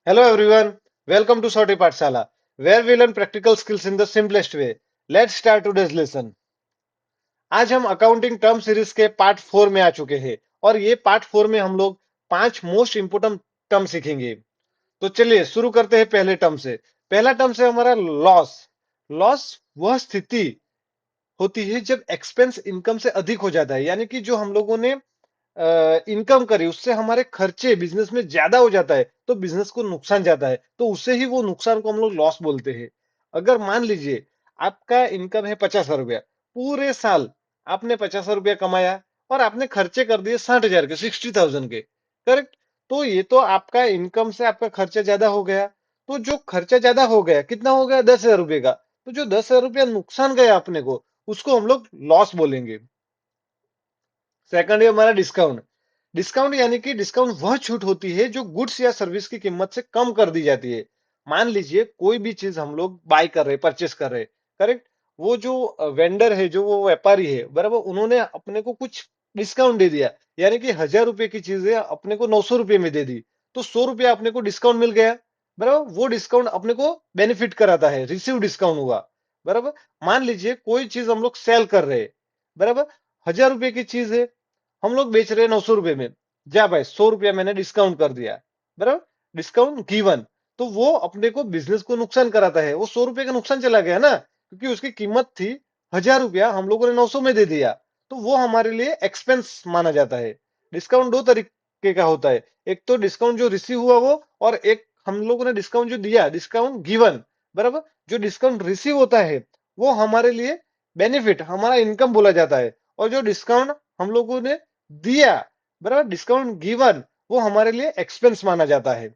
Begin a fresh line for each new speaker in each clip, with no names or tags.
Hello everyone, welcome to Sorty Pathshala, where we learn practical skills in the simplest way. Let's start today's lesson. आज हम accounting term series के part 4 में आ चुके हैं और ये पार्ट 4 में हम लोग 5 मोस्ट इंपोर्टेंट टर्म सीखेंगे। तो चलिए शुरू करते हैं पहले टर्म से। पहला टर्म से हमारा लॉस। लॉस वह स्थिति होती है जब एक्सपेंस इनकम से अधिक हो जाता है, यानी कि जो हम लोगों ने इनकम करी उससे हमारे खर्चे बिजनेस में ज्यादा हो जाता है तो बिजनेस को नुकसान जाता है, तो उससे ही वो नुकसान को हम लोग लॉस बोलते हैं। अगर मान लीजिए आपका इनकम है 50,000 रुपया, पूरे साल आपने 50,000 रुपया कमाया और आपने खर्चे कर दिए 60,000 के, 60,000 के, करेक्ट। तो ये तो आपका इनकम से आपका खर्चा ज्यादा हो गया। तो जो खर्चा ज्यादा हो गया कितना हो गया, 10,000 रुपये का। तो जो 10,000 रुपया नुकसान गया अपने को, उसको हम लोग लॉस बोलेंगे। सेकंड है हमारा डिस्काउंट। डिस्काउंट यानी कि डिस्काउंट वह छूट होती है जो गुड्स या सर्विस की कीमत से कम कर दी जाती है। मान लीजिए कोई भी चीज हम लोग बाय कर रहे, परचेस कर रहे, करेक्ट। वो जो वेंडर है, जो वो व्यापारी है, बराबर, उन्होंने अपने को कुछ डिस्काउंट दे दिया, यानी कि 1,000 रुपए की चीजें अपने को 900 रुपए में दे दी, तो 100 रुपया अपने को डिस्काउंट मिल गया। बराबर, वो डिस्काउंट अपने को बेनिफिट कराता है, रिसीव डिस्काउंट हुआ। बराबर। मान लीजिए कोई चीज हम लोग सेल कर रहे हैं, बराबर, 1,000 रुपए की चीज है, हम लोग बेच रहे हैं 900 रुपए में। जा भाई, 100 रुपया मैंने डिस्काउंट कर दिया, बराबर, डिस्काउंट गिवन। तो वो अपने को बिजनेस को नुकसान कराता है, वो 100 रुपए का नुकसान चला गया ना, क्योंकि उसकी कीमत थी 1,000 रुपया, हम लोगों ने 900 में दे दिया। तो वो हमारे लिए एक्सपेंस माना जाता है। डिस्काउंट दो तरीके का होता है, एक तो डिस्काउंट जो रिसीव हुआ वो, और एक हम लोगों ने डिस्काउंट जो दिया, डिस्काउंट गिवन। बराबर। जो डिस्काउंट रिसीव होता है वो हमारे लिए बेनिफिट, हमारा इनकम बोला जाता है। और जो डिस्काउंट हम लोगों ने दिया, बराबर, डिस्काउंट गिवन, वो हमारे लिए एक्सपेंस माना जाता है।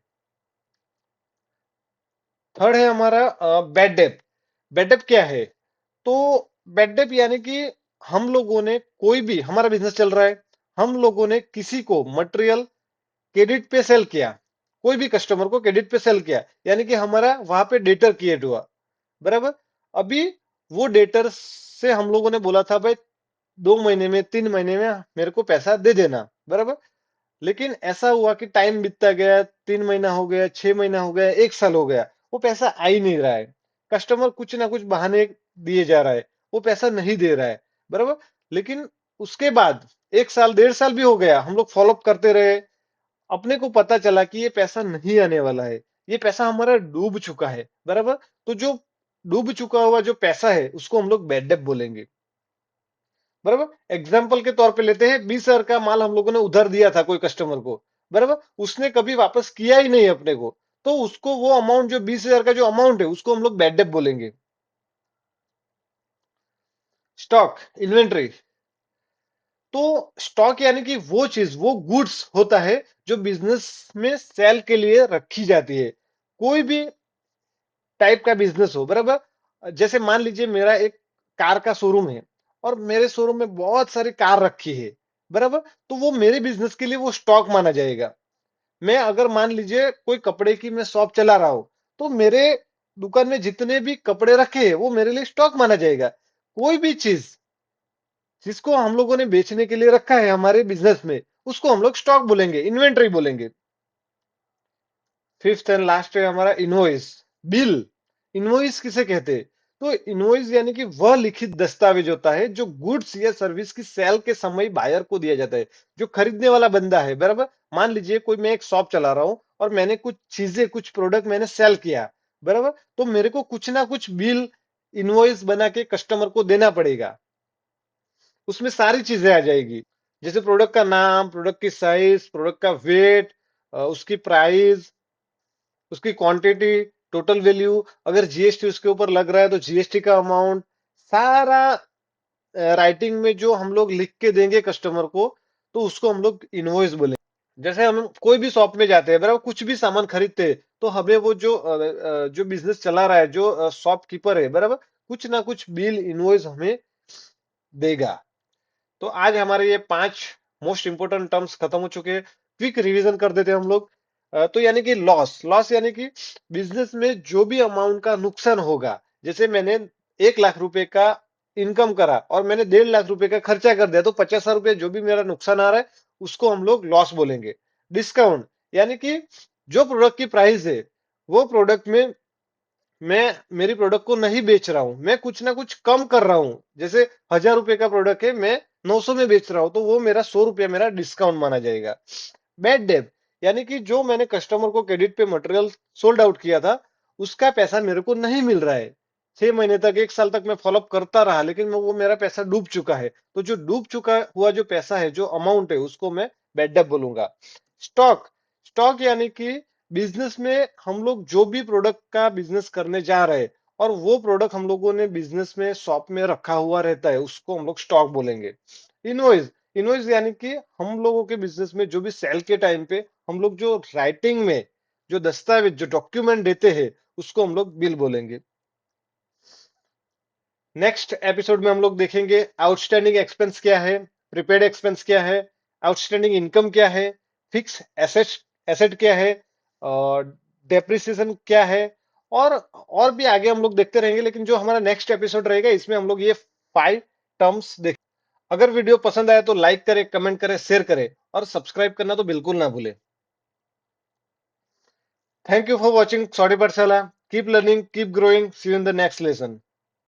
थर्ड है हमारा बैड डेप। बैड डेप क्या है? तो बैड डेप यानी कि हम लोगों ने कोई भी, हमारा बिजनेस चल रहा है, हम लोगों ने किसी को मटेरियल क्रेडिट पे सेल किया, कोई भी कस्टमर को क्रेडिट पे सेल किया, यानी कि हमारा वहां पे डेटर क्रिएट हुआ। बराबर। अभी वो डेटर से हम लोगों ने बोला था भाई 2 महीने में, 3 महीने में मेरे को पैसा दे देना, बराबर। लेकिन ऐसा हुआ कि टाइम बीतता गया, 3 महीना हो गया, 6 महीना हो गया, 1 साल हो गया, वो पैसा आ ही नहीं रहा है। कस्टमर कुछ ना कुछ बहाने दिए जा रहा है, वो पैसा नहीं दे रहा है, बराबर। लेकिन उसके बाद 1 साल, 1.5 साल भी हो गया, हम लोग फॉलोअप करते रहे, अपने को पता चला कि ये पैसा नहीं आने वाला है, ये पैसा हमारा डूब चुका है, बराबर। तो जो डूब चुका हुआ जो पैसा है उसको हम लोग बैड डेट बोलेंगे। बराबर। एग्जाम्पल के तौर पे लेते हैं, 20,000 का माल हम लोगों ने उधार दिया था कोई कस्टमर को, बराबर, उसने कभी वापस किया ही नहीं अपने को, तो उसको वो अमाउंट, जो 20,000 का जो अमाउंट है, उसको हम लोग बैड डेट बोलेंगे। Stock, inventory. तो स्टॉक यानी कि वो चीज, वो गुड्स होता है जो बिजनेस में सेल के लिए रखी जाती है। कोई भी टाइप का बिजनेस हो, बराबर। जैसे मान लीजिए मेरा एक कार का शोरूम है और मेरे शोरूम में बहुत सारी कार रखी है, बराबर। तो वो मेरे बिजनेस के लिए वो स्टॉक माना जाएगा। मैं अगर मान लीजिए कोई कपड़े की मैं शॉप चला रहा हूं, तो मेरे दुकान में जितने भी कपड़े रखे हैं वो मेरे लिए स्टॉक माना जाएगा। कोई भी चीज जिसको हम लोगों ने बेचने के लिए रखा है हमारे बिजनेस में, उसको हम लोग स्टॉक बोलेंगे, इन्वेंट्री बोलेंगे। फिफ्थ एंड लास्ट है हमारा इनवॉइस, बिल। इनवॉइस किसे कहते हैं? तो इनवॉइस यानी कि वह लिखित दस्तावेज होता है जो गुड्स या सर्विस की सेल के समय बायर को दिया जाता है, जो खरीदने वाला बंदा है, बराबर। मान लीजिए कोई, मैं एक शॉप चला रहा हूं और मैंने कुछ चीजें, कुछ प्रोडक्ट मैंने सेल किया, बराबर। तो मेरे को कुछ ना कुछ बिल, इनवॉइस बना के कस्टमर को देना पड़ेगा। उसमें सारी चीजें आ जाएगी, जैसे प्रोडक्ट का नाम, प्रोडक्ट की साइज, प्रोडक्ट का वेट, उसकी प्राइस, उसकी क्वांटिटी, टोटल वैल्यू, अगर जीएसटी उसके ऊपर लग रहा है तो जीएसटी का अमाउंट, सारा राइटिंग में जो हम लोग लिख के देंगे कस्टमर को, तो उसको हम लोग इनवॉइस बोलेंगे। जैसे हम कोई भी शॉप में जाते हैं, बराबर, कुछ भी सामान खरीदते हैं, तो हमें वो जो बिजनेस चला रहा है, जो शॉपकीपर है, बराबर, कुछ ना कुछ बिल, इनवॉइस हमें देगा। तो आज हमारे ये 5 मोस्ट इंपोर्टेंट टर्म्स खत्म हो चुके हैं। क्विक रिवीजन कर देते हैं हम लोग। तो यानी कि लॉस, लॉस यानी कि बिजनेस में जो भी अमाउंट का नुकसान होगा, जैसे मैंने 1 लाख रुपए का इनकम करा और मैंने 1.5 लाख रुपए का खर्चा कर दिया, तो 50,000 रुपए जो भी मेरा नुकसान आ रहा है उसको हम लोग लॉस बोलेंगे। डिस्काउंट यानी कि जो प्रोडक्ट की प्राइस है वो प्रोडक्ट में मैं मेरी प्रोडक्ट को नहीं बेच रहा हूं, मैं कुछ ना कुछ कम कर रहा हूं। जैसे 1,000 रुपए का प्रोडक्ट है, मैं 900 में बेच रहा हूं, तो वो मेरा 100 रुपया मेरा डिस्काउंट माना जाएगा। बैड डेब यानी कि जो मैंने कस्टमर को क्रेडिट पे मटेरियल सोल्ड आउट किया था, उसका पैसा मेरे को नहीं मिल रहा है। 6 महीने तक, 1 साल तक मैं फॉलोअप करता रहा, लेकिन वो मेरा पैसा डूब चुका है। तो जो डूब चुका हुआ जो पैसा है, जो अमाउंट है, उसको मैं बैड डेब बोलूंगा। स्टॉक स्टॉक यानी कि बिजनेस में हम लोग जो भी प्रोडक्ट का बिजनेस करने जा रहे हैं और वो प्रोडक्ट हम लोगों ने बिजनेस में शॉप में रखा हुआ रहता है, उसको हम लोग स्टॉक बोलेंगे। इनवॉइस इनवॉइस यानी कि हम लोगों के बिजनेस में जो भी सेल के टाइम पे हम लोग जो राइटिंग में जो दस्तावेज जो डॉक्यूमेंट देते हैं, उसको हम लोग बिल बोलेंगे। नेक्स्ट एपिसोड में हम लोग देखेंगे आउटस्टैंडिंग एक्सपेंस क्या है, प्रीपेड एक्सपेंस क्या है, आउटस्टैंडिंग इनकम क्या है, फिक्स एसेट एसेट क्या है, और डेप्रिसिएशन क्या है, और भी आगे हम लोग देखते रहेंगे। लेकिन जो हमारा नेक्स्ट एपिसोड रहेगा, इसमें हम लोग ये 5 टर्म्स देख। अगर वीडियो पसंद आया तो लाइक करें, कमेंट करें, शेयर करें, और सब्सक्राइब करना तो बिल्कुल ना भूलें। Thank you for watching sorry Pathshala. Keep learning, keep growing, see you in the next lesson.